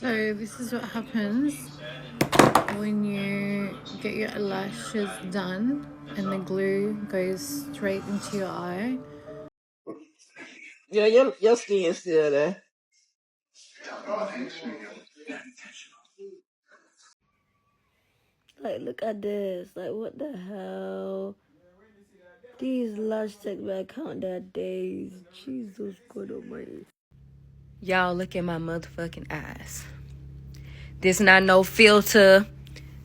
So this is what happens when you get your lashes done and the glue goes straight into your eye. Yeah, your skin is still there. Like, look at this. Like, what the hell? These Lash take back count their days. Jesus God Almighty. Y'all look at my motherfucking eyes. This not no filter.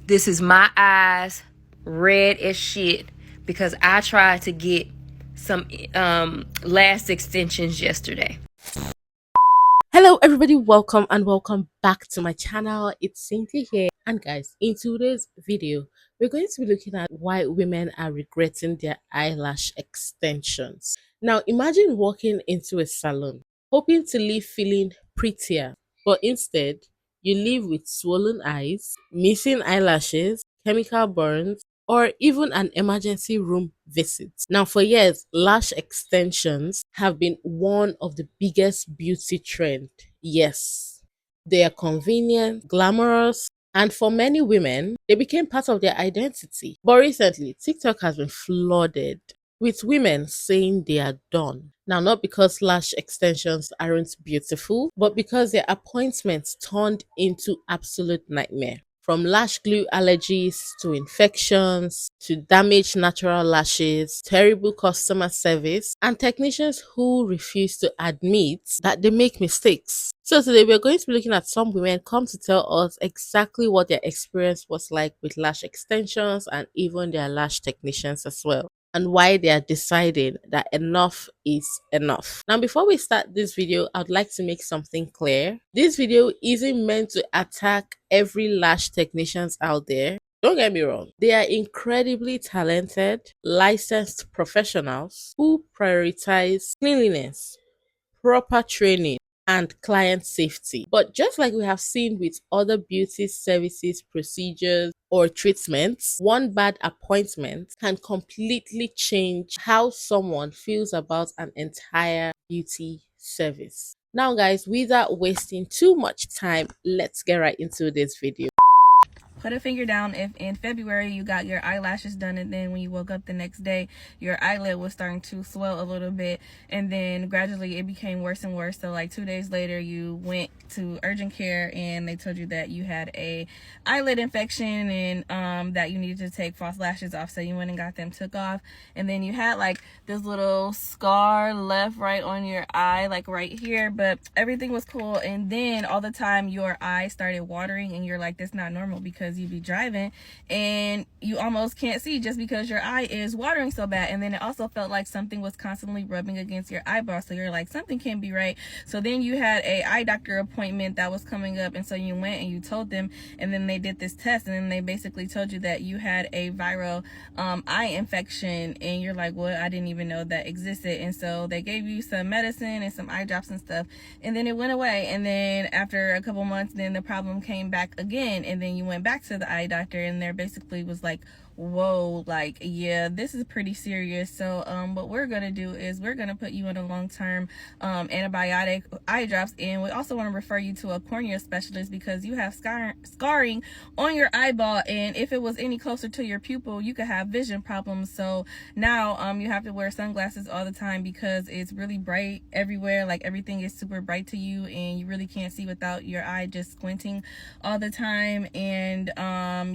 This is my eyes, red as shit, because I tried to get some lash extensions yesterday. Hello everybody, welcome and welcome back to my channel. It's Cynthia here, and guys, in today's video we're going to be looking at why women are regretting their eyelash extensions. Now imagine walking into a salon hoping to leave feeling prettier, but instead you leave with swollen eyes, missing eyelashes, chemical burns, or even an emergency room visit. Now, for years, lash extensions have been one of the biggest beauty trend. Yes, they are convenient, glamorous, and for many women, they became part of their identity. But recently, TikTok has been flooded with women saying they are done. Now, not because lash extensions aren't beautiful, but because their appointments turned into absolute nightmare. From lash glue allergies to infections to damaged natural lashes, terrible customer service, and technicians who refuse to admit that they make mistakes. So today we're going to be looking at some women come to tell us exactly what their experience was like with lash extensions and even their lash technicians as well, and why they are deciding that enough is enough. Now, before we start this video, I'd like to make something clear. This video isn't meant to attack every lash technicians out there. Don't get me wrong, they are incredibly talented, licensed professionals who prioritize cleanliness, proper training, and client safety. But just like we have seen with other beauty services, procedures, or treatments, one bad appointment can completely change how someone feels about an entire beauty service. Now, guys, without wasting too much time, let's get right into this video. Put a finger down if in February you got your eyelashes done and then when you woke up the next day your eyelid was starting to swell a little bit, and then gradually it became worse and worse. So like 2 days later you went to urgent care and they told you that you had a eyelid infection and that you needed to take false lashes off. So you went and got them took off, and then you had like this little scar left right on your eye, like right here, but everything was cool. And then all the time your eye started watering and you're like, that's not normal, because you be driving and you almost can't see just because your eye is watering so bad. And then it also felt like something was constantly rubbing against your eyeball, so you're like, something can't be right. So then you had a eye doctor appointment that was coming up, and so you went and you told them, and then they did this test, and then they basically told you that you had a viral eye infection, and you're like, well, I didn't even know that existed. And so they gave you some medicine and some eye drops and stuff, and then it went away. And then after a couple months, then the problem came back again, and then you went back to the eye doctor, and there basically was like, whoa, like, yeah, this is pretty serious. So what we're gonna do is we're gonna put you on a long-term antibiotic eye drops, and we also want to refer you to a cornea specialist because you have scarring on your eyeball, and if it was any closer to your pupil you could have vision problems. So now you have to wear sunglasses all the time because it's really bright everywhere, like everything is super bright to you and you really can't see without your eye just squinting all the time. And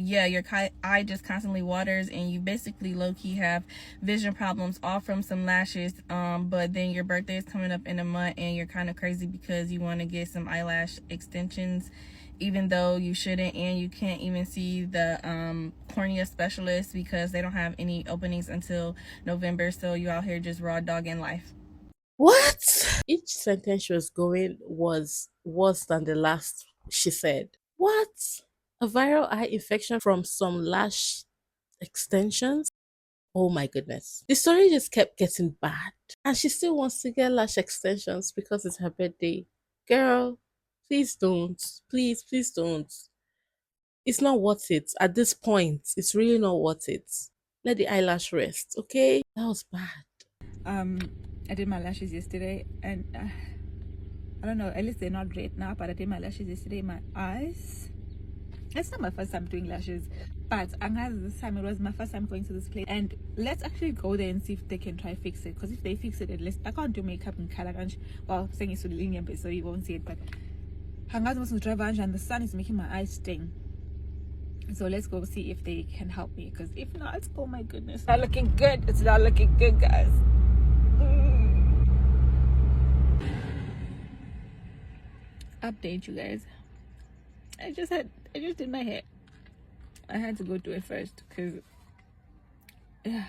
yeah, your eye just constantly waters, and you basically low-key have vision problems all from some lashes. But then your birthday is coming up in a month and you're kind of crazy because you want to get some eyelash extensions even though you shouldn't, and you can't even see the cornea specialist because they don't have any openings until November. So you out here just raw dogging life. What? Each sentence she was going was worse than the last she said. What? A viral eye infection from some lash extensions? Oh my goodness. The story just kept getting bad. And she still wants to get lash extensions because it's her birthday. Girl, please don't. Please don't. It's not worth it. At this point, it's really not worth it. Let the eyelash rest, okay? That was bad. Um, I did my lashes yesterday, and I don't know, at least they're not red now, but I did my lashes yesterday. My eyes, it's not my first time doing lashes, but this time it was my first time going to this place, and let's actually go there and see if they can try fix it, because if they fix it, at least I can't do makeup in color. Well, saying it's so you won't see it, but and the sun is making my eyes sting. So let's go see if they can help me, because if not, oh my goodness, it's not looking good. It's not looking good, guys. Update, you guys. I just did my hair. I had to go do it first, because yeah.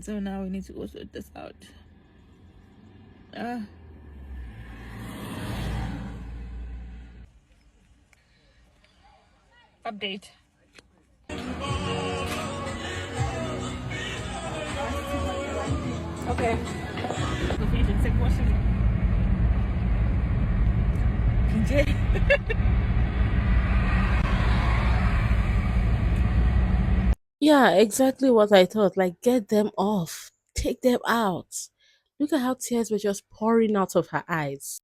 So now we need to go sort this out. Update. Okay. Second question. PJ. Yeah, exactly what I thought. Like, get them off, take them out. Look at how tears were just pouring out of her eyes.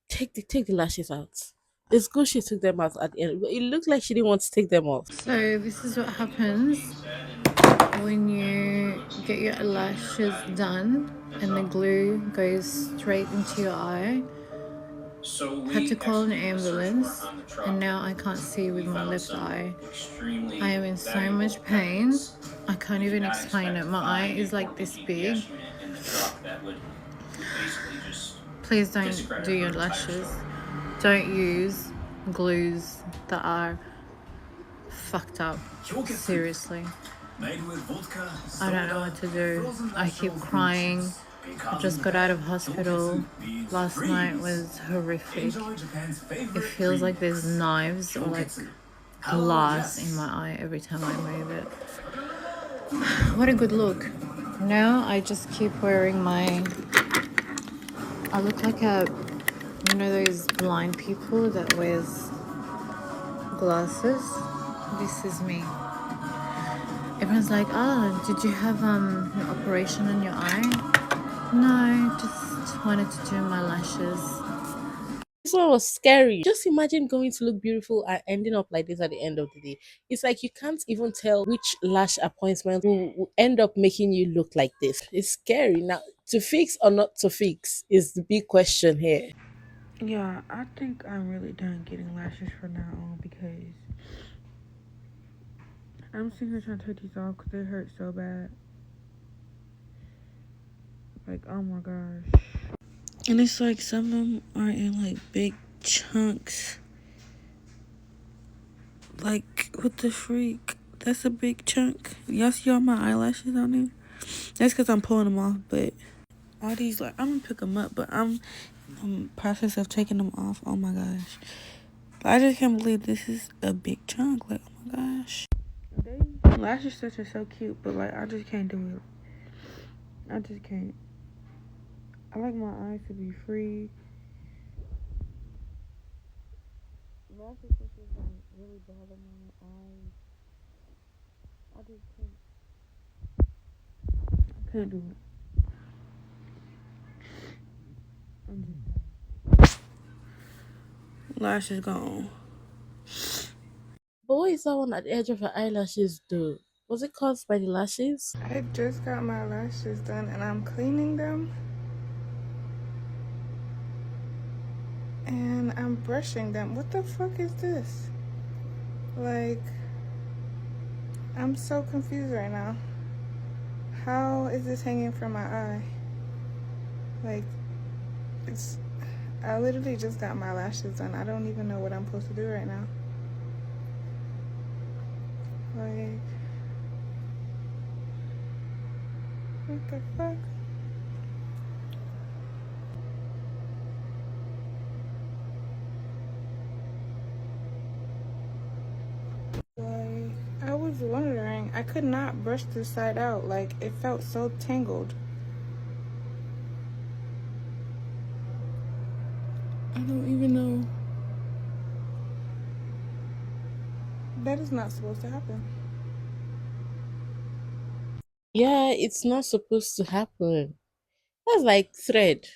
Take the lashes out. It's good she took them out at the end. But it looked like she didn't want to take them off. So this is what happens when you get your lashes done and the glue goes straight into your eye. Had to call an ambulance, and now I can't see with my left eye. I am in so much pain. I can't even explain it. My eye is like this big. Please don't do your lashes. Don't use glues that are fucked up. Seriously. I don't know what to do. I keep crying. I just got out of hospital. Last night was horrific. It feels like there's knives or like glass in my eye every time I move it. What a good look. Now I just keep wearing my... I look like those blind people that wears glasses? This is me. Everyone's like, oh, did you have an operation on your eye? No, just wanted to do my lashes. This one was scary. Just imagine going to look beautiful and ending up like this at the end of the day. It's like you can't even tell which lash appointment will end up making you look like this. It's scary. Now, to fix or not to fix is the big question here. Yeah, I think I'm really done getting lashes from now on, because I'm sitting here trying to take these off because they hurt so bad. Like, oh my gosh. And it's like some of them are in like big chunks. Like, what the freak? That's a big chunk. Y'all see all my eyelashes on there? That's because I'm pulling them off, but all these, like, I'm gonna pick them up, but I'm in the process of taking them off. Oh my gosh. I just can't believe this is a big chunk. Like, oh my gosh. Lash extensions are so cute, but like, I just can't do it. I just can't. I like my eyes to be free. Lash extensions don't really bother my eyes. I just can't do it. I'm just lash is gone. But what is that one at the edge of her eyelashes do? Was it caused by the lashes? I just got my lashes done and I'm cleaning them. And I'm brushing them. What the fuck is this? Like, I'm so confused right now. How is this hanging from my eye? Like, I literally just got my lashes done. I don't even know what I'm supposed to do right now. Like, what the fuck? Like, I was wondering, I could not brush this side out. Like, it felt so tangled. I don't even know. That is not supposed to happen. Yeah, it's not supposed to happen. That's like thread.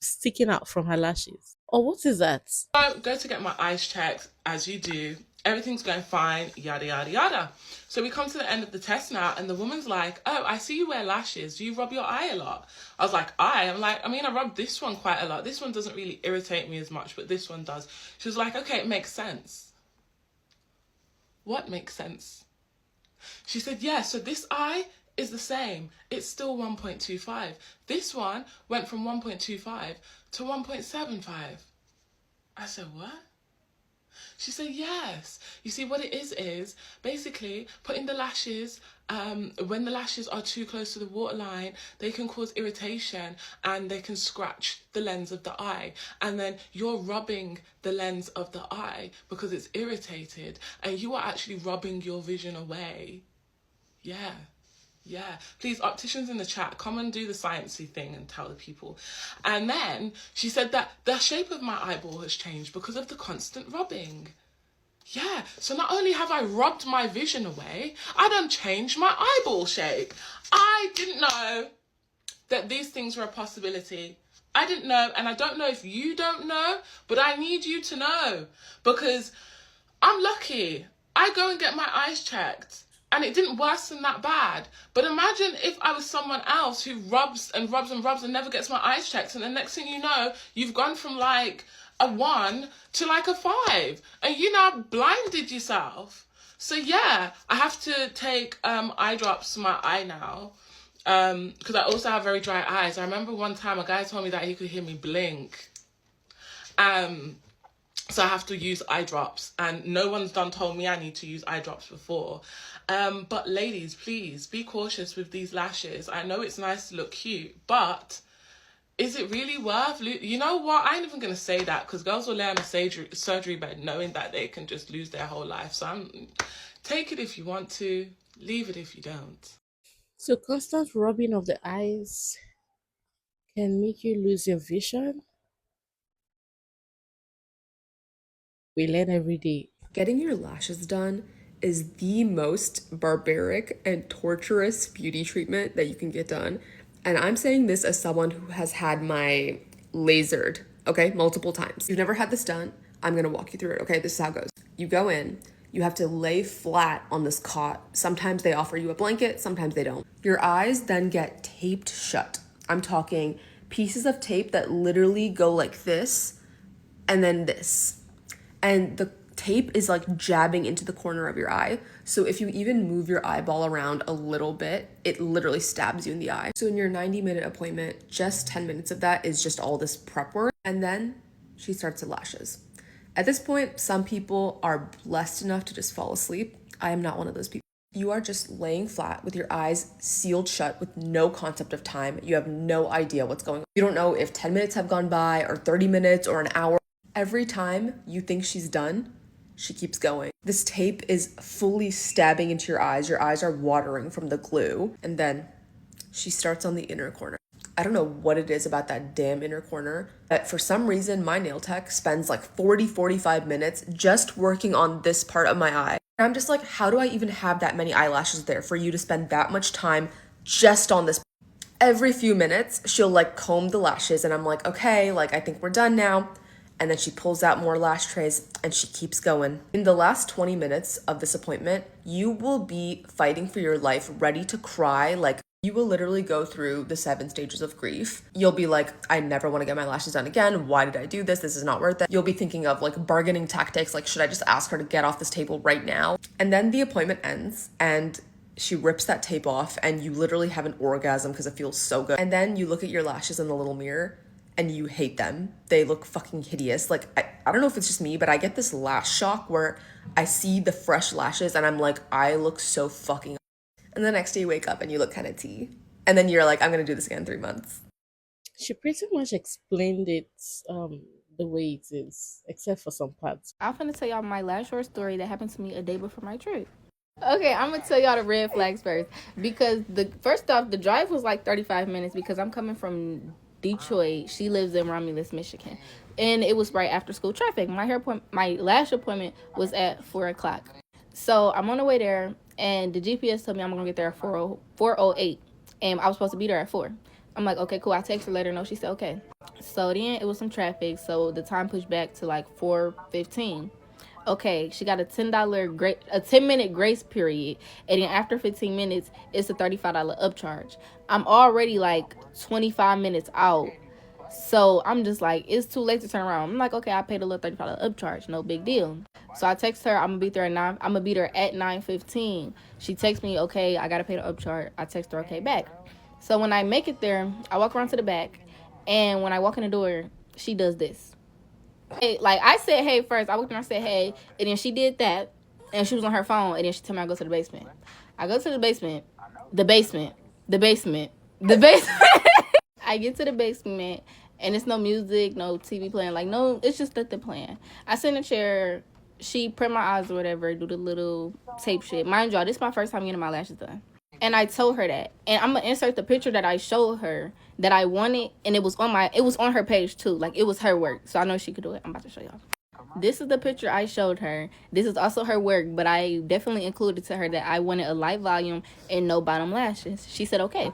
sticking out from her lashes. Or what is that? So go to get my eyes checked, as you do. Everything's going fine, yada, yada, yada. So we come to the end of the test now, and the woman's like, oh, I see you wear lashes. Do you rub your eye a lot? I was like, I'm like, I mean, I rub this one quite a lot. This one doesn't really irritate me as much, but this one does. She was like, okay, it makes sense. What makes sense? She said, yeah, so this eye is the same. It's still 1.25. This one went from 1.25 to 1.75. I said, what? She said, yes. You see, what it is basically putting the lashes, when the lashes are too close to the waterline, they can cause irritation and they can scratch the lens of the eye. And then you're rubbing the lens of the eye because it's irritated, and you are actually rubbing your vision away. Yeah. Yeah, please, opticians in the chat, come and do the sciencey thing and tell the people. And then she said that the shape of my eyeball has changed because of the constant rubbing. Yeah, so not only have I rubbed my vision away, I done changed my eyeball shape. I didn't know that these things were a possibility. I didn't know, and I don't know if you don't know, but I need you to know, because I'm lucky. I go and get my eyes checked, and it didn't worsen that bad. But imagine if I was someone else who rubs and rubs and rubs and never gets my eyes checked, and the next thing you know, you've gone from like a 1 to like a 5, and you now blinded yourself. So yeah, I have to take eye drops for my eye now, because I also have very dry eyes. I remember one time a guy told me that he could hear me blink. So I have to use eye drops, and no one's told me I need to use eye drops before. But ladies, please be cautious with these lashes. I know it's nice to look cute, but is it really worth you know what? I ain't even going to say that, because girls will lay on a surgery bed knowing that they can just lose their whole life. So take it if you want to, leave it if you don't. So constant rubbing of the eyes can make you lose your vision? We learn every day. Getting your lashes done is the most barbaric and torturous beauty treatment that you can get done. And I'm saying this as someone who has had my lasered, okay, multiple times. If you've never had this done, I'm gonna walk you through it, okay? This is how it goes. You go in, you have to lay flat on this cot. Sometimes they offer you a blanket, sometimes they don't. Your eyes then get taped shut. I'm talking pieces of tape that literally go like this and then this. And the tape is like jabbing into the corner of your eye. So if you even move your eyeball around a little bit, it literally stabs you in the eye. So in your 90-minute appointment, just 10 minutes of that is just all this prep work. And then she starts her lashes. At this point, some people are blessed enough to just fall asleep. I am not one of those people. You are just laying flat with your eyes sealed shut with no concept of time. You have no idea what's going on. You don't know if 10 minutes have gone by or 30 minutes or an hour. Every time you think she's done, she keeps going. This tape is fully stabbing into your eyes. Your eyes are watering from the glue. And then she starts on the inner corner. I don't know what it is about that damn inner corner, but for some reason, my nail tech spends like 45 minutes just working on this part of my eye. And I'm just like, how do I even have that many eyelashes there for you to spend that much time just on this? Every few minutes, she'll like comb the lashes, and I'm like, okay, like I think we're done now. And then she pulls out more lash trays and she keeps going. In the last 20 minutes of this appointment, you will be fighting for your life, ready to cry. Like, you will literally go through the 7 stages of grief. You'll be like, I never want to get my lashes done again. Why did I do this? This is not worth it. You'll be thinking of like bargaining tactics. Like, should I just ask her to get off this table right now? And then the appointment ends and she rips that tape off and you literally have an orgasm because it feels so good. And then you look at your lashes in the little mirror and you hate them. They look fucking hideous. Like, I don't know if it's just me, but I get this lash shock where I see the fresh lashes and I'm like, I look so fucking. And the next day you wake up and you look kind of tea. And then you're like, I'm going to do this again in 3 months. She pretty much explained it the way it is, except for some parts. I'm gonna tell y'all my last short story that happened to me a day before my trip. Okay, I'm gonna tell y'all the red flags first, because first off, the drive was like 35 minutes because I'm coming from Detroit. She lives in Romulus, Michigan, and it was right after school traffic. My lash appointment was at 4:00, so I'm on the way there, and the GPS told me I'm gonna get there at 4:08, and I was supposed to be there at 4. I'm like, okay, cool. I text her, let her know. She said, okay. So then it was some traffic, so the time pushed back to like 4:15. Okay, she got a a 10-minute grace period, and then after 15 minutes, it's a $35 upcharge. I'm already like 25 minutes out, so I'm just like, it's too late to turn around. I'm like, okay, I paid a little $35 upcharge, no big deal. So I text her, I'm gonna be there at 9. I'm gonna be there at 9:15. She texts me, okay, I gotta pay the upcharge. I text her, okay, back. So when I make it there, I walk around to the back, and when I walk in the door, she does this. Hey, like I said, hey first. I walked in, I said, hey, and then she did that, and she was on her phone, and then she told me I go to the basement. I go to the basement, the basement, the basement, the basement. I get to the basement, and it's no music, no TV playing, like no, it's just nothing playing. I sit in a chair. She prep my eyes or whatever, do the little tape shit. Mind y'all, this is my first time getting my lashes done. And I told her that. And I'm gonna insert the picture that I showed her that I wanted, and it was on her page too. Like it was her work. So I know she could do it. I'm about to show y'all. This is the picture I showed her. This is also her work, but I definitely included to her that I wanted a light volume and no bottom lashes. She said okay.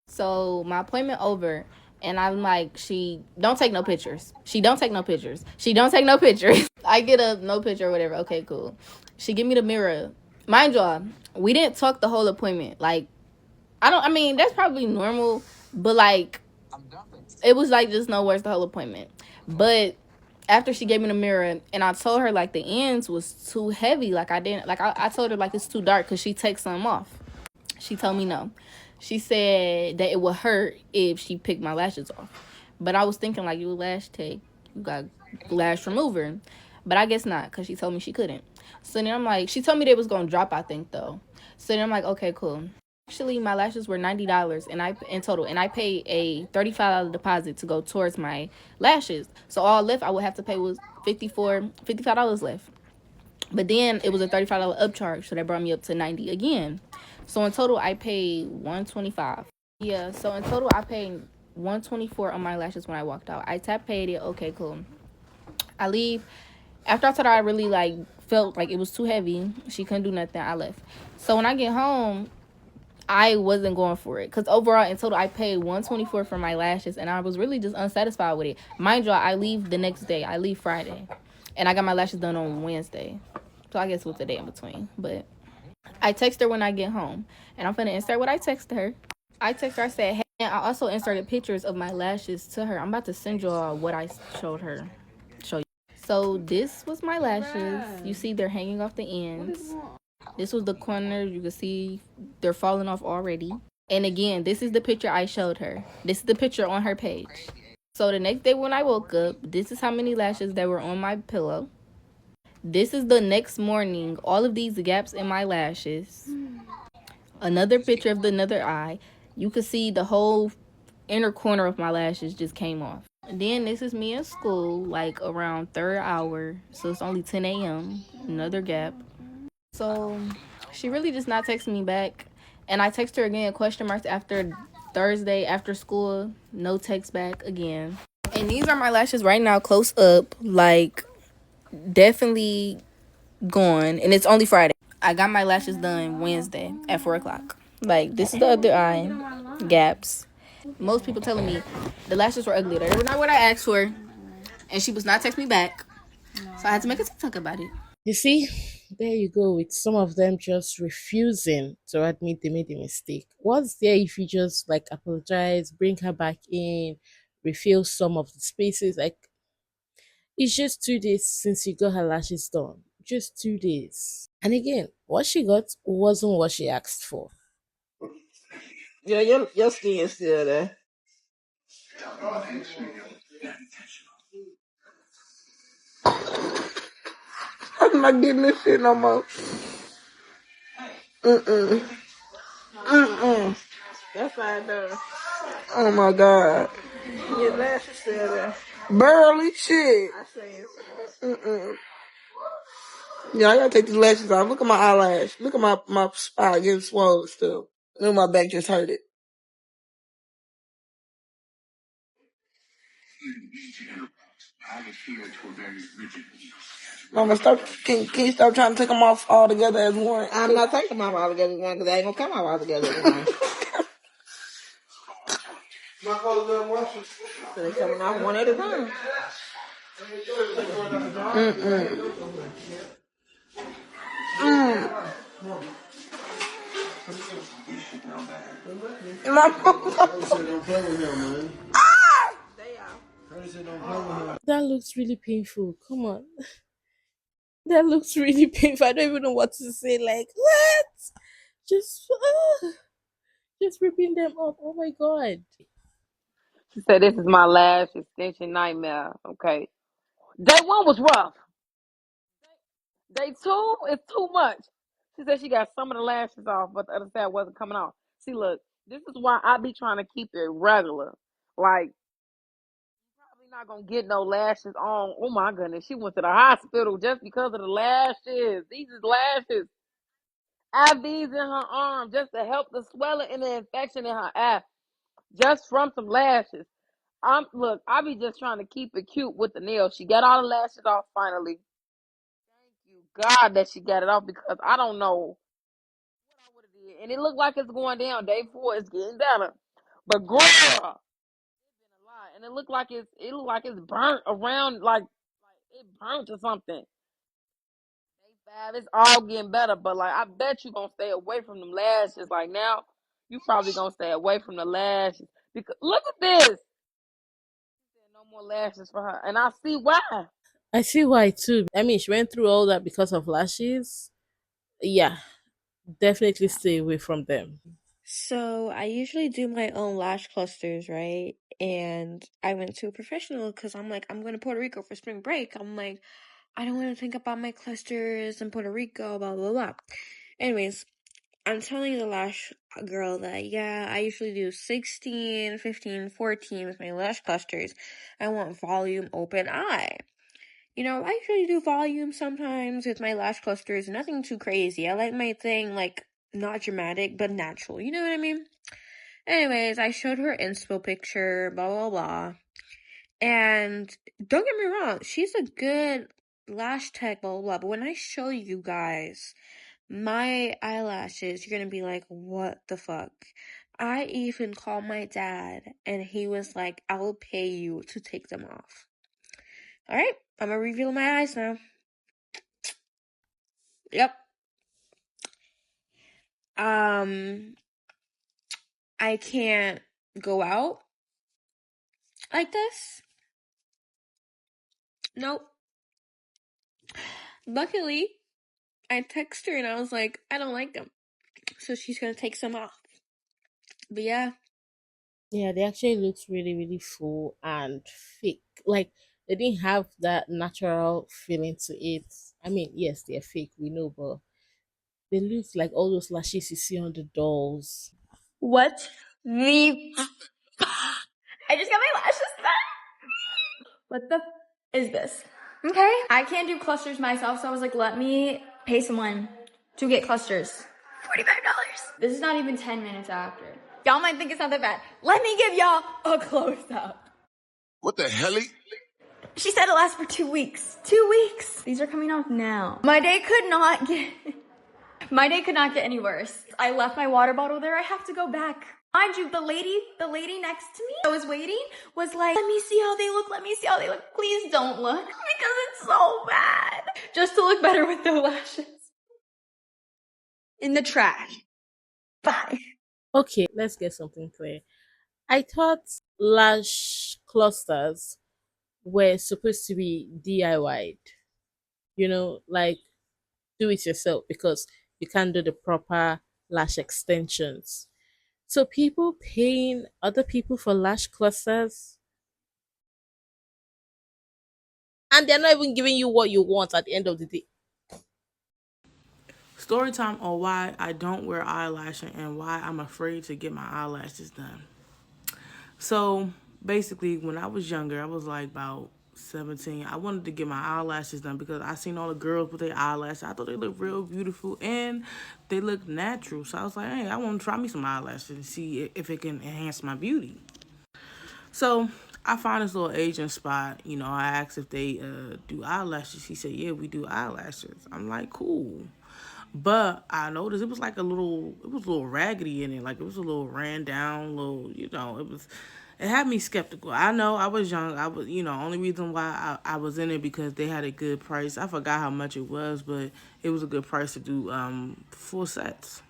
So my appointment over, and I'm like, she don't take no pictures. She don't take no pictures. She don't take no pictures. I get a no picture or whatever. Okay, cool. She give me the mirror. Mind y'all, we didn't talk the whole appointment. Like, I mean, that's probably normal, but like, it was like just no words the whole appointment. But after she gave me the mirror, and I told her like the ends was too heavy. Like I told her like it's too dark because she takes some off. She told me no. She said that it would hurt if she picked my lashes off. But I was thinking like, you lash take, you got lash remover. But I guess not, because she told me she couldn't. So then I'm like, she told me they was going to drop, I think, though. So then I'm like, okay, cool. Actually, my lashes were $90 in total, and I paid a $35 deposit to go towards my lashes. So all left I would have to pay was $55 left. But then it was a $35 upcharge, so that brought me up to $90 again. So in total, I paid $125. Yeah, so in total, I paid $124 on my lashes when I walked out. I tap paid it. Okay, cool. I leave. After I told her I really like felt like it was too heavy, she couldn't do nothing. I left. So when I get home, I wasn't going for it because overall in total I paid $124 for my lashes, and I was really just unsatisfied with it. Mind you, I leave the next day. I leave Friday, and I got my lashes done on Wednesday. So I guess it was the day in between. But I text her when I get home, and I'm finna insert what I texted her. I text her. I said, hey, and I also inserted pictures of my lashes to her. I'm about to send y'all what I showed her. Show you. So this was my lashes. You see they're hanging off the ends. This was the corner. You can see they're falling off already. And again, this is the picture I showed her. This is the picture on her page. So the next day when I woke up, this is how many lashes that were on my pillow. This is the next morning. All of these gaps in my lashes. Another picture of the other eye. You can see the whole inner corner of my lashes just came off. And then this is me in school, like around 3rd hour. So it's only 10 a.m. Another gap. So she really just not texting me back. And I text her again, question marks after Thursday after school. No text back again. And these are my lashes right now, close up. Like, definitely gone. And it's only Friday. I got my lashes done Wednesday at 4 o'clock. Like, this is the other eye. Gaps. Most people telling me the lashes were ugly. They were not what I asked for. And she was not texting me back. So I had to make a TikTok about it. You see, there you go, with some of them just refusing to admit they made a mistake. What's there if you just like apologize, bring her back in, refill some of the spaces? Like, it's just 2 days since you got her lashes done. Just 2 days. And again, what she got wasn't what she asked for. Yeah, your skin still there. I'm not getting this shit no more. That's fine though. Oh my god. Your lashes still there. Barely shit. I say it. Yeah, I gotta take these lashes off. Look at my eyelash. Look at my spot getting swollen still. Look, my back just hurt it. Mama, stop. Can you stop trying to take them off all together as one? I'm not taking them off all together as one because they ain't gonna come off all together as one. So they coming off one at a time. That looks really painful. Come on. That looks really painful. I don't even know what to say. Like, what? Just, just ripping them off. Oh my god. She said, "This is my lash extension nightmare." Okay, day one was rough. Day two is too much. She said she got some of the lashes off, but the other side wasn't coming off. See, look, this is why I be trying to keep it regular. Like, probably not gonna get no lashes on. Oh my goodness, she went to the hospital just because of the lashes. These is lashes. IVs in her arm just to help the swelling and the infection in her eye, just from some lashes. Look, I be just trying to keep it cute with the nails. She got all the lashes off finally. Thank you, God, that she got it off because I don't know what I would have did. And it looked like it's going down. Day four is getting better, but girl, it's been a lot, and it looked like it's burnt around, like it burnt or something. Day five, it's all getting better, but like I bet you gonna stay away from them lashes. Like now, you probably gonna stay away from the lashes because look at this. No more lashes for her, and I see why. I see why too. I mean, she went through all that because of lashes. Yeah, definitely stay away from them. So I usually do my own lash clusters, right? And I went to a professional because I'm like, I'm going to Puerto Rico for spring break. I'm like, I don't want to think about my clusters in Puerto Rico, blah, blah, blah. Anyways, I'm telling the lash girl that, yeah, I usually do 16, 15, 14 with my lash clusters. I want volume open eye. You know, I usually do volume sometimes with my lash clusters, nothing too crazy. I like my thing, like, not dramatic, but natural. You know what I mean? Anyways, I showed her inspo picture, blah, blah, blah. And don't get me wrong, she's a good lash tech, blah, blah, blah. But when I show you guys my eyelashes, you're gonna be like, what the fuck? I even called my dad, and he was like, I will pay you to take them off. All right, I'm gonna reveal my eyes now. Yep. I can't go out like this. Nope. Luckily, I texted her and I was like, I don't like them. So she's gonna take some off. But yeah. Yeah, they actually looked really, really full and fake. Like they didn't have that natural feeling to it. I mean, yes, they're fake, we know, but they look like all those lashes you see on the dolls. What the? I just got my lashes done. What the is this? Okay, I can't do clusters myself, so I was like, let me pay someone to get clusters. $45. This is not even 10 minutes after. Y'all might think it's not that bad. Let me give y'all a close up. What the hell? She said it lasts for 2 weeks. 2 weeks. These are coming off now. My day could not get any worse. I left my water bottle there. I have to go back. Mind you, the lady next to me that was waiting was like, let me see how they look. Let me see how they look. Please don't look because it's so bad. Just to look better with the lashes. In the trash. Bye. Okay, let's get something clear. I thought lash clusters were supposed to be DIY'd, like do it yourself because you can't do the proper lash extensions. So people paying other people for lash clusters and they're not even giving you what you want at the end of the day. Story time on why I don't wear eyelash and why I'm afraid to get my eyelashes done. So basically, when I was younger, I was like about 17. I wanted to get my eyelashes done because I seen all the girls with their eyelashes. I thought they looked real beautiful and they looked natural. So I was like, hey, I want to try me some eyelashes and see if it can enhance my beauty. So I found this little Asian spot. I asked if they do eyelashes. He said, yeah, we do eyelashes. I'm like, cool. But I noticed it was a little raggedy in it. Like it was a little ran down, it was, It had me skeptical. I know I was young. I was, only reason why I was in it because they had a good price. I forgot how much it was, but it was a good price to do full sets.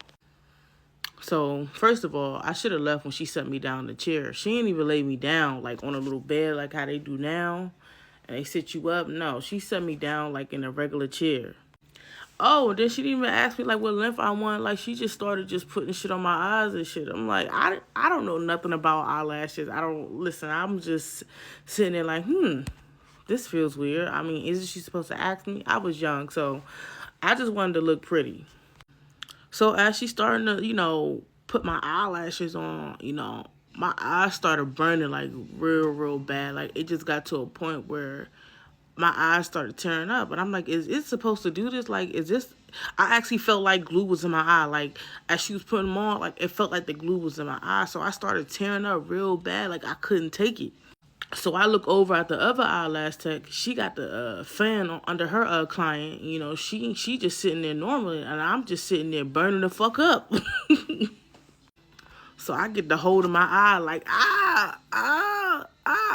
So first of all, I should have left when she set me down in the chair. She didn't even lay me down like on a little bed like how they do now, and they sit you up. No, she set me down like in a regular chair. Oh, then she didn't even ask me like what length I want. Like she just started just putting shit on my eyes and shit. I'm like, I don't know nothing about eyelashes. I don't listen. I'm just sitting there like, this feels weird. I mean, isn't she supposed to ask me? I was young, so I just wanted to look pretty. So as she starting to, put my eyelashes on, my eyes started burning like real bad. Like it just got to a point where my eyes started tearing up, and I'm like, is it supposed to do this? Like, is this? I actually felt like glue was in my eye. Like as she was putting them on, like it felt like the glue was in my eye. So I started tearing up real bad. Like I couldn't take it. So I look over at the other eyelash tech. She got the fan under her client. She just sitting there normally, and I'm just sitting there burning the fuck up. So I get the hold of my eye like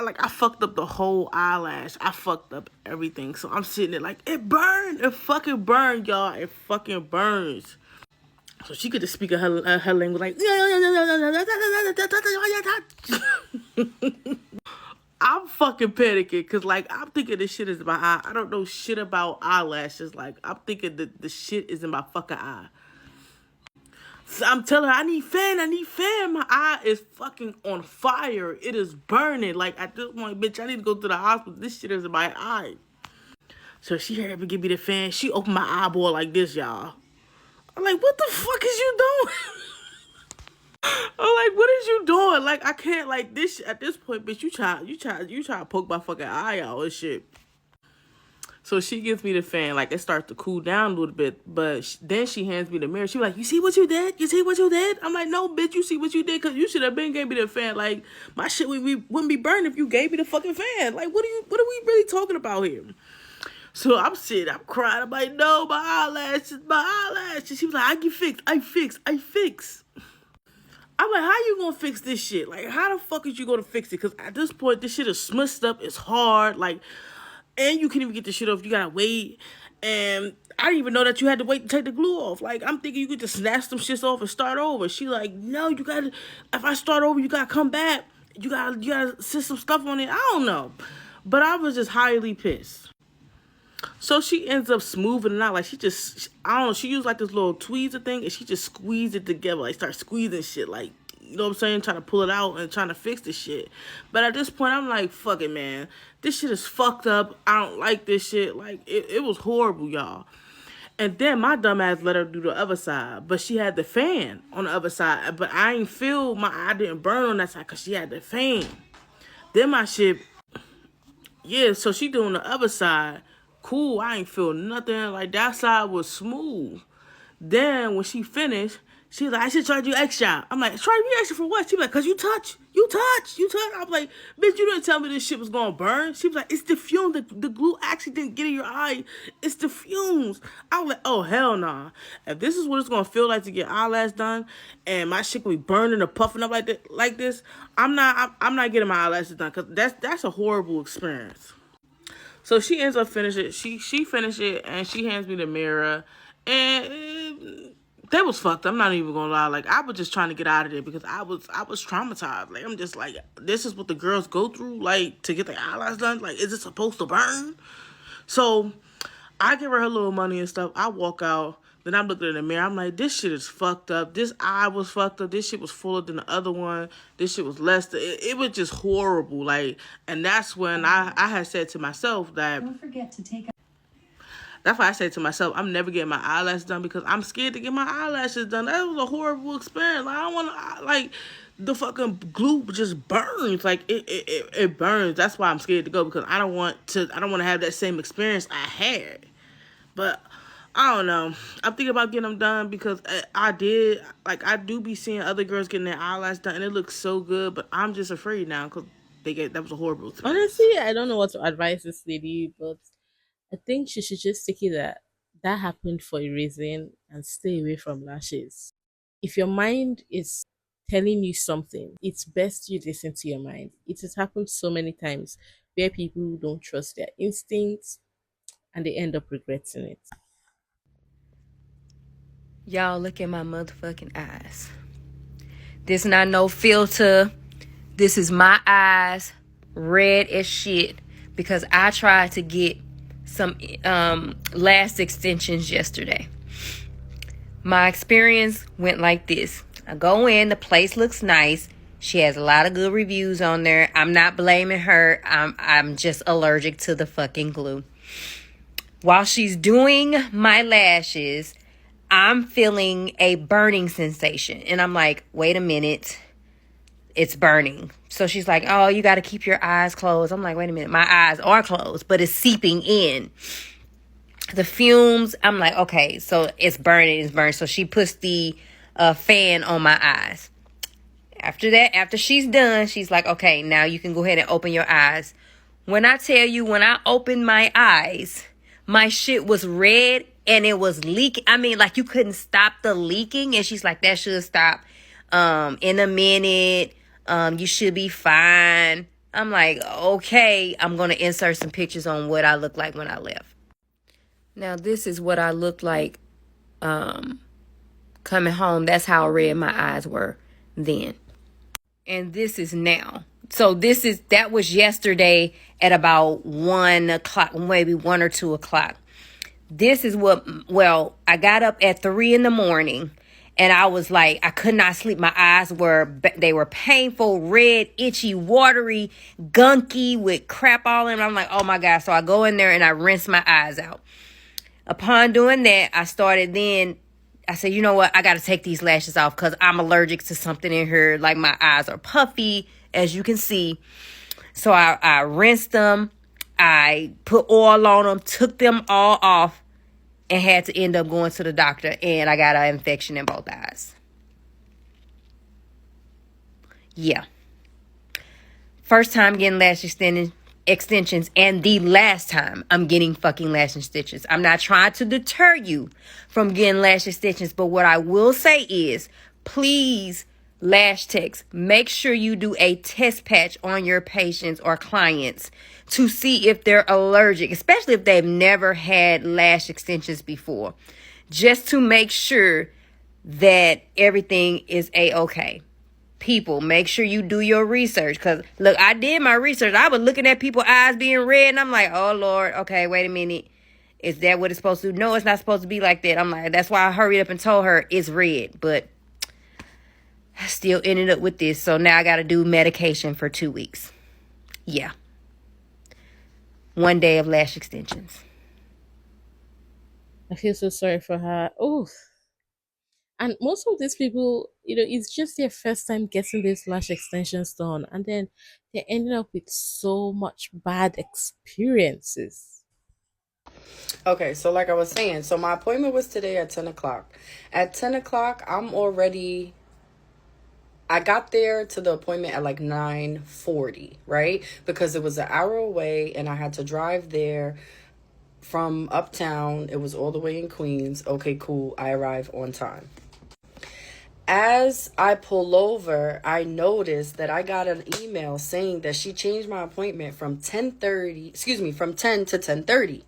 like I fucked up the whole eyelash. I fucked up everything. So I'm sitting there like it burned. It fucking burned, y'all. It fucking burns. So she could just speak of her language like I'm fucking panicking because, like, I'm thinking this shit is in my eye. I don't know shit about eyelashes. Like, I'm thinking that the shit is in my fucking eye. So I'm telling her, I need fan. My eye is fucking on fire. It is burning. Like, at this point, bitch, I need to go to the hospital. This shit is in my eye. So she hurried up and give me the fan. She opened my eyeball like this, y'all. I'm like, what the fuck is you doing? I'm like, what is you doing? Like, I can't, like, this, at this point, bitch, you try to poke my fucking eye out and shit. So she gives me the fan, like, it starts to cool down a little bit, but then she hands me the mirror. She was like, you see what you did? You see what you did? I'm like, no, bitch, you see what you did? Because you should have been gave me the fan. Like, my shit wouldn't be burned if you gave me the fucking fan. Like, what are we really talking about here? So I'm sitting, I'm crying. I'm like, no, my eyelashes. She was like, I fix. I'm like, how you gonna fix this shit? Like, how the fuck is you gonna fix it? Because at this point, this shit is smushed up. It's hard. Like, and you can't even get the shit off. You gotta wait. And I didn't even know that you had to wait to take the glue off. Like, I'm thinking you could just snatch some shits off and start over. She like, no, you gotta, if I start over, you gotta come back. You gotta sit some stuff on it. I don't know. But I was just highly pissed. So she ends up smoothing it out. Like, I don't know, she used like this little tweezer thing and she just squeezed it together. Like, start squeezing shit. Like, you know what I'm saying? Trying to pull it out and trying to fix this shit. But at this point, I'm like, fuck it, man. This shit is fucked up. I don't like this shit. Like, it was horrible, y'all. And then my dumb ass let her do the other side. But she had the fan on the other side. But I ain't feel, my eye didn't burn on that side because she had the fan. Then my shit, yeah, so she doing the other side. Cool, I ain't feel nothing. Like, that side was smooth. Then when she finished, she was like, I should charge you extra. I'm like, charge me extra for what? She was like, cause you touch. I'm like, bitch, you didn't tell me this shit was gonna burn. She was like, it's the fumes. The glue actually didn't get in your eye. It's the fumes. I was like, oh hell nah. If this is what it's gonna feel like to get eyelash done, and my shit gonna be burning or puffing up like this, I'm not getting my eyelashes done, cause that's a horrible experience. So she ends up finishing it. She finished it and she hands me the mirror. And that was fucked. I'm not even gonna lie. Like, I was just trying to get out of there because I was traumatized. Like, I'm just like, this is what the girls go through, like, to get their eyelash done. Like, is it supposed to burn? So I give her little money and stuff. I walk out. Then I'm looking in the mirror. I'm like, this shit is fucked up. This eye was fucked up. This shit was fuller than the other one. This shit was less. It was just horrible. Like, and that's when I had said to myself that. Don't forget to take. That's why I said to myself, I'm never getting my eyelashes done because I'm scared to get my eyelashes done. That was a horrible experience. Like, I don't want to, like, the fucking glue just burns. Like, it burns. That's why I'm scared to go because I don't want to have that same experience I had. But I don't know. I'm thinking about getting them done because I do be seeing other girls getting their eyelashes done and it looks so good, but I'm just afraid now because that was a horrible experience. Honestly, I don't know what to advise this lady, but I think she should just take it that happened for a reason and stay away from lashes. If your mind is telling you something, it's best you listen to your mind. It has happened so many times where people don't trust their instincts and they end up regretting it. Y'all look at my motherfucking eyes. This not no filter. This is my eyes, red as shit, because I tried to get some lash extensions yesterday. My experience went like this. I go in, the place looks nice. She has a lot of good reviews on there. I'm not blaming her. I'm just allergic to the fucking glue. While she's doing my lashes, I'm feeling a burning sensation. And I'm like, wait a minute. It's burning. So she's like, oh, you got to keep your eyes closed. I'm like, wait a minute. My eyes are closed, but it's seeping in. The fumes, I'm like, okay, so it's burning. So she puts the fan on my eyes. After that, after she's done, she's like, okay, now you can go ahead and open your eyes. When I tell you, when I opened my eyes, my shit was red and it was leaking. I mean, like, you couldn't stop the leaking. And she's like, that should stop in a minute. You should be fine. I'm like, okay, I'm going to insert some pictures on what I look like when I left. Now, this is what I looked like coming home. That's how red my eyes were then. And this is now. So that was yesterday at about 1 o'clock, maybe 1 or 2 o'clock. This is I got up at 3 in the morning and I was like, I could not sleep. My eyes they were painful, red, itchy, watery, gunky with crap all in them. I'm like, oh my God. So I go in there and I rinse my eyes out. Upon doing that, I said, you know what? I got to take these lashes off because I'm allergic to something in here. Like, my eyes are puffy, as you can see. So I rinsed them. I put oil on them, took them all off, and had to end up going to the doctor. And I got an infection in both eyes. Yeah. First time getting lash extensions, and the last time I'm getting fucking lash extensions. I'm not trying to deter you from getting lash extensions, but what I will say is, please, lash techs, make sure you do a test patch on your patients or clients to see if they're allergic, especially if they've never had lash extensions before, just to make sure that everything is a-okay. People, make sure you do your research. Because, look, I did my research. I was looking at people's eyes being red, and I'm like, oh, Lord, okay, wait a minute. Is that what it's supposed to do? No, it's not supposed to be like that. I'm like, that's why I hurried up and told her it's red. But I still ended up with this. So now I got to do medication for 2 weeks. Yeah. 1 day of lash extensions. I feel so sorry for her. Oh, and most of these people, it's just their first time getting these lash extensions done, and then they're ending up with so much bad experiences. Okay, so like I was saying, so my appointment was today at 10 o'clock. At 10 o'clock, I got there to the appointment at like 9:40, right? Because it was an hour away and I had to drive there from uptown. It was all the way in Queens. Okay, cool. I arrived on time. As I pull over, I noticed that I got an email saying that she changed my appointment from 10 to 10:30.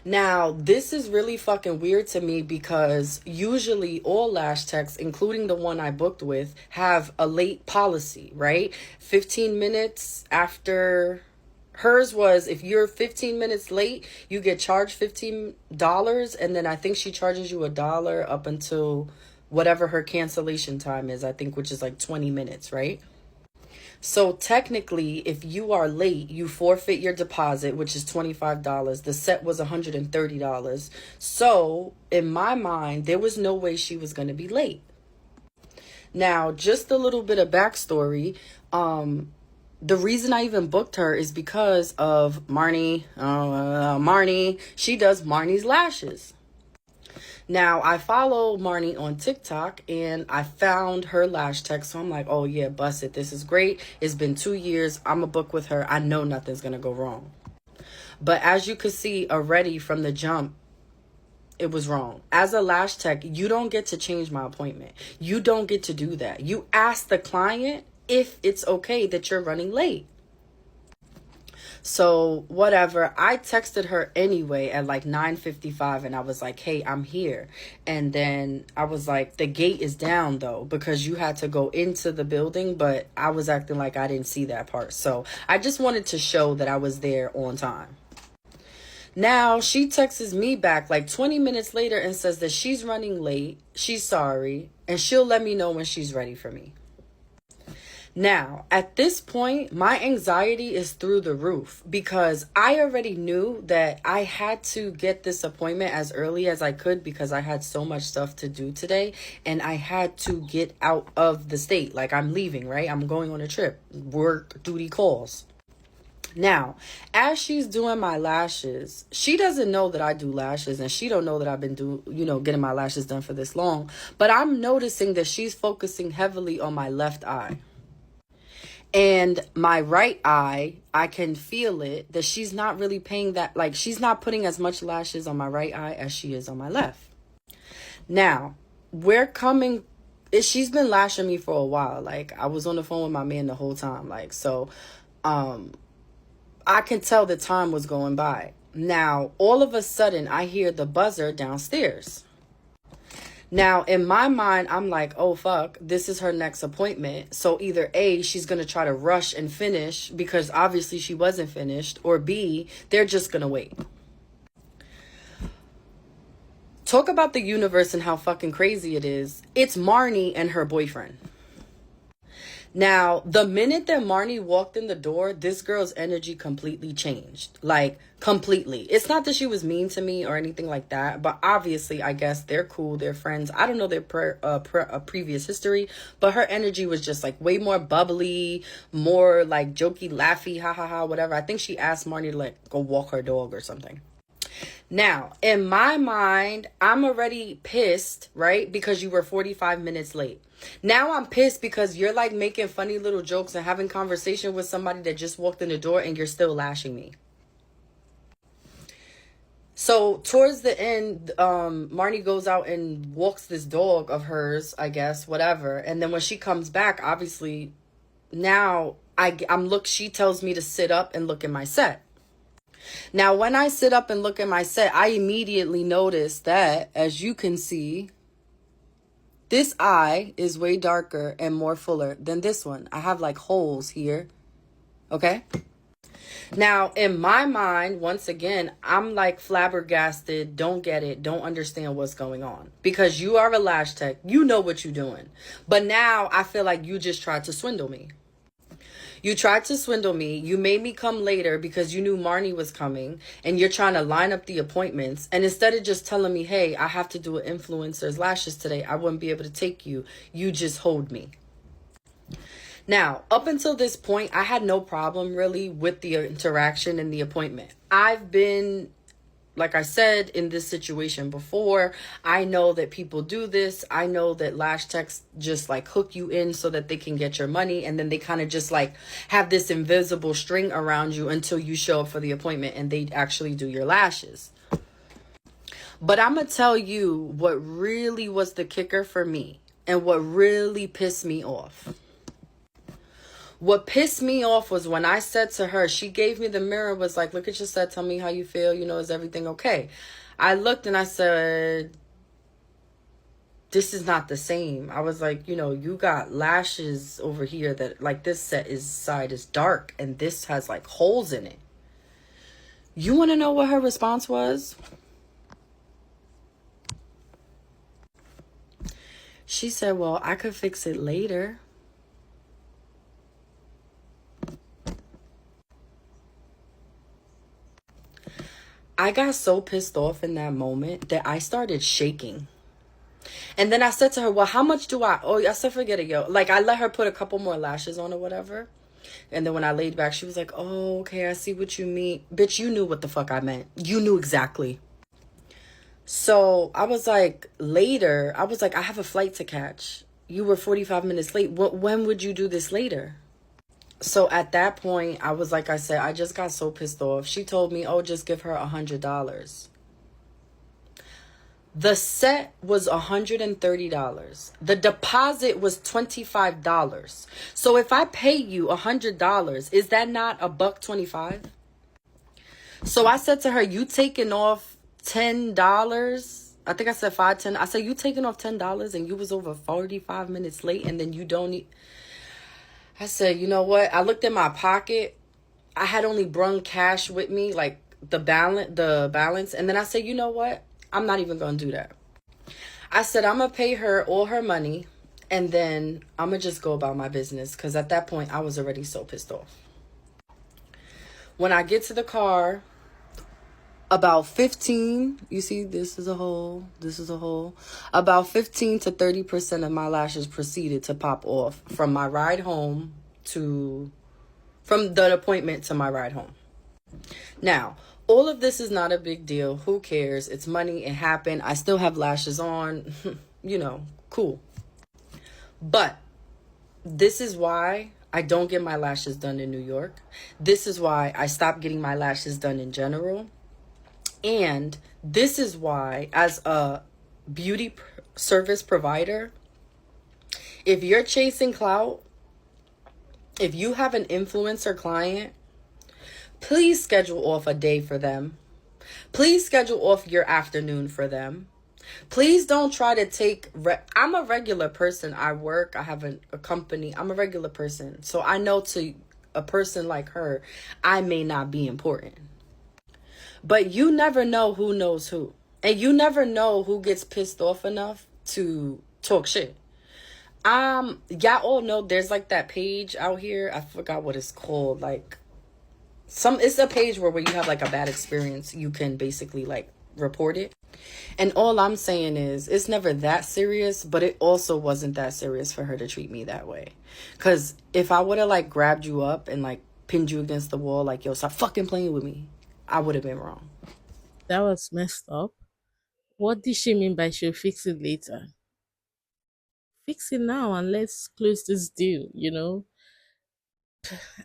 Now, this is really fucking weird to me because usually all lash techs, including the one I booked with, have a late policy, right? 15 minutes after. Hers was, if you're 15 minutes late, you get charged $15, and then I think she charges you $1 up until whatever her cancellation time is, I think, which is like 20 minutes, right? So technically, if you are late, you forfeit your deposit, which is $25. The set was $130. So in my mind, there was no way she was going to be late. Now, just a little bit of backstory. The reason I even booked her is because of Marnie. She does Marnie's lashes. Now, I follow Marnie on TikTok, and I found her lash tech, so I'm like, oh yeah, bust it. This is great. It's been 2 years. I'm a book with her. I know nothing's going to go wrong. But as you could see already from the jump, it was wrong. As a lash tech, you don't get to change my appointment. You don't get to do that. You ask the client if it's okay that you're running late. So whatever, I texted her anyway at like 9:55 and I was like, hey, I'm here. And then I was like, the gate is down though, because you had to go into the building, but I was acting like I didn't see that part. So I just wanted to show that I was there on time. Now she texts me back like 20 minutes later and says that she's running late, she's sorry, and she'll let me know when she's ready for me. Now, at this point, my anxiety is through the roof because I already knew that I had to get this appointment as early as I could because I had so much stuff to do today and I had to get out of the state. Like, I'm leaving, right? I'm going on a trip. Work duty calls. Now, as she's doing my lashes, she doesn't know that I do lashes and she don't know that I've been getting my lashes done for this long, but I'm noticing that she's focusing heavily on my left eye. And my right eye, I can feel it that she's not really paying that, like she's not putting as much lashes on my right eye as she is on my left. Now, she's been lashing me for a while. Like, I was on the phone with my man the whole time. Like, so, I can tell the time was going by. Now, all of a sudden, I hear the buzzer downstairs. Now, in my mind, I'm like, oh, fuck, this is her next appointment. So either A, she's going to try to rush and finish because obviously she wasn't finished, or B, they're just going to wait. Talk about the universe and how fucking crazy it is. It's Marnie and her boyfriend. Now, the minute that Marnie walked in the door, this girl's energy completely changed. Like, completely. It's not that she was mean to me or anything like that, but obviously, I guess they're cool, they're friends. I don't know their previous history, but her energy was just like way more bubbly, more like jokey, laughy, ha ha ha, whatever. I think she asked Marnie to like go walk her dog or something. Now, in my mind, I'm already pissed, right? Because you were 45 minutes late. Now I'm pissed because you're like making funny little jokes and having conversation with somebody that just walked in the door and you're still lashing me. So towards the end, Marnie goes out and walks this dog of hers, I guess, whatever. And then when she comes back, obviously now she tells me to sit up and look at my set. Now, when I sit up and look at my set, I immediately notice that, as you can see, this eye is way darker and more fuller than this one. I have like holes here. Okay? Now, in my mind, once again, I'm like flabbergasted, don't get it, don't understand what's going on. Because you are a lash tech, you know what you're doing. But now I feel like you just tried to swindle me. You tried to swindle me. You made me come later because you knew Marnie was coming and you're trying to line up the appointments. And instead of just telling me, hey, I have to do an influencer's lashes today, I wouldn't be able to take you. You just hold me. Now, up until this point, I had no problem really with the interaction and the appointment. I've been, like I said, in this situation before. I know that people do this. I know that lash techs just like hook you in so that they can get your money. And then they kind of just like have this invisible string around you until you show up for the appointment and they actually do your lashes. But I'm going to tell you what really was the kicker for me and what really pissed me off. What pissed me off was when I said to her, she gave me the mirror, was like, look at your set, tell me how you feel, is everything okay? I looked and I said, this is not the same. I was like, you got lashes over here that like this side is dark and this has like holes in it. You want to know what her response was? She said, well, I could fix it later. I got so pissed off in that moment that I started shaking. And then I said to her, well, how much do I said, forget it, yo. Like, I let her put a couple more lashes on or whatever. And then when I laid back, she was like, oh, okay, I see what you mean. Bitch, you knew what the fuck I meant. You knew exactly. So I was like, later, I have a flight to catch. You were 45 minutes late. When would you do this later? So at that point, I was like I said, I just got so pissed off. She told me, oh, just give her $100. The set was $130. The deposit was $25. So if I pay you $100, is that not $125? So I said to her, you taking off $10? I think I said 5, 10. I said, you taking off $10 and you was over 45 minutes late and then you don't need. I said, you know what? I looked in my pocket. I had only brung cash with me, like the balance. And then I said, you know what? I'm not even going to do that. I said, I'm going to pay her all her money and then I'm going to just go about my business. Because at that point, I was already so pissed off. When I get to the car, about 15, you see, this is a hole, about 15 to 30% of my lashes proceeded to pop off from my ride home from the appointment to my ride home. Now, all of this is not a big deal. Who cares? It's money. It happened. I still have lashes on. Cool. But this is why I don't get my lashes done in New York. This is why I stopped getting my lashes done in general. And this is why, as a beauty service provider, if you're chasing clout, if you have an influencer client, please schedule off a day for them. Please schedule off your afternoon for them. Please don't try to take... I'm a regular person. I work. I have a company. I'm a regular person. So I know to a person like her, I may not be important. But you never know who knows who. And you never know who gets pissed off enough to talk shit. Y'all all know there's like that page out here. I forgot what it's called. Like... it's a page where you have like a bad experience, you can basically like report it. And all I'm saying is it's never that serious, but it also wasn't that serious for her to treat me that way. Because if I would have like grabbed you up and like pinned you against the wall, like, yo, stop fucking playing with me, I would have been wrong. That was messed up. What did she mean by she'll fix it later? Fix it now and let's close this deal.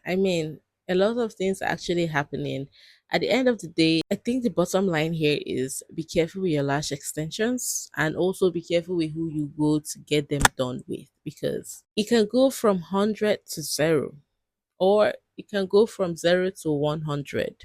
I mean, a lot of things are actually happening. At the end of the day, I think the bottom line here is be careful with your lash extensions and also be careful with who you go to get them done with, because it can go from 100 to 0, or it can go from 0 to 100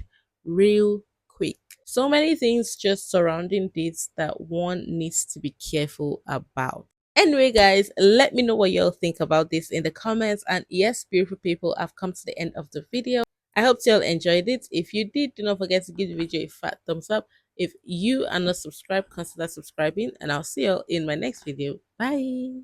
real quick. So many things just surrounding this that one needs to be careful about. Anyway, guys, let me know what y'all think about this in the comments. And yes, beautiful people, I've come to the end of the video. I hope y'all enjoyed it. If you did, do not forget to give the video a fat thumbs up. If you are not subscribed, consider subscribing, and I'll see y'all in my next video. Bye.